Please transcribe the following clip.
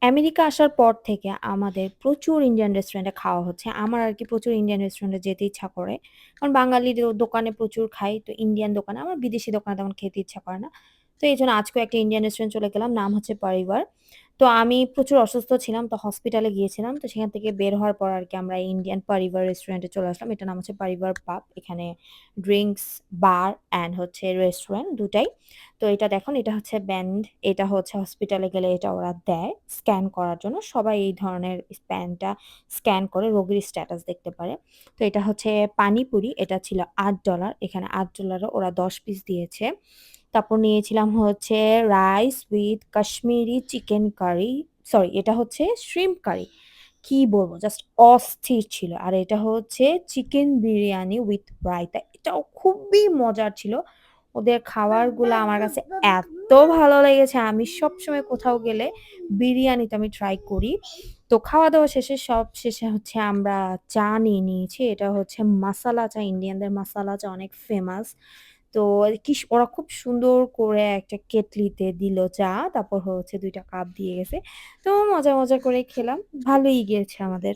America আসার পর থেকে আমাদের প্রচুর ইন্ডিয়ান রেস্টুরেন্টে খাওয়া হচ্ছে। আমার আরকি প্রচুর ইন্ডিয়ান রেস্টুরেন্টে যেতে ইচ্ছা করে। কারণ বাঙালি দোকানে প্রচুর খাই। তো ইন্ডিয়ান দোকানে আমার বিদেশি দোকানে তেমন খেতে ইচ্ছা করে না। তো এইজন্য আজকেও একটা ইন্ডিয়ান রেস্টুরেন্ট চলে গেলাম। নাম হচ্ছে পরিবার। তো আমি প্রচুর অসুস্থ ছিলাম। তো হসপিটালে গিয়েছিলাম। তো সেখান থেকে বের হওয়ার পর আরকি আমরা ইন্ডিয়ান পরিবার রেস্টুরেন্টে চলে আসলাম। এটার নাম হচ্ছে পরিবার পাব। এখানে ড্রিংকস, বার অ্যান্ড হচ্ছে রেস্টুরেন্ট ২ টাই। তো এটা দেখুন, এটা হচ্ছে ব্যান্ড। এটা হচ্ছে হসপিটালে গেলে এটা ওরা দেয় স্ক্যান করার জন্য। সবাই এই ধরনের প্যানটা স্ক্যান করে রোগীর স্ট্যাটাস দেখতে পারে। তো এটা হচ্ছে পানিপুরি। এটা ছিল $৮। এখানে $৮ ওরা ১০ পিস দিয়েছে। তারপর নিয়েছিলাম হচ্ছে rice with Kashmiri chicken curry. Sorry, এটা হচ্ছে শ্রিম্প কারি। কি বলবো, জাস্ট অস্থির ছিল। আর এটা হচ্ছে চিকেন বিরিয়ানি উইথ রায়তা। এটাও খুবই মজার ছিল। ওদের খাবারগুলা আমার কাছে এত ভালো লেগেছে। আমি সবসময় কোথাও গেলে বিরিয়ানি তো আমি ট্রাই করি। তো খাওয়া-দাওয়া শেষে সব শেষে হচ্ছে আমরা চা নিয়ে নিয়েছি। এটা হচ্ছে মাসালা চা, ইন্ডিয়ানদের মাসালা চা অনেক ফেমাস। তো ওরা খুব সুন্দর করে একটা কেটলিতে দিল চা। তারপর হচ্ছে ২ টা কাপ দিয়ে গেছে। তো মজা করে খেলাম। ভালোই গিয়েছে আমাদের।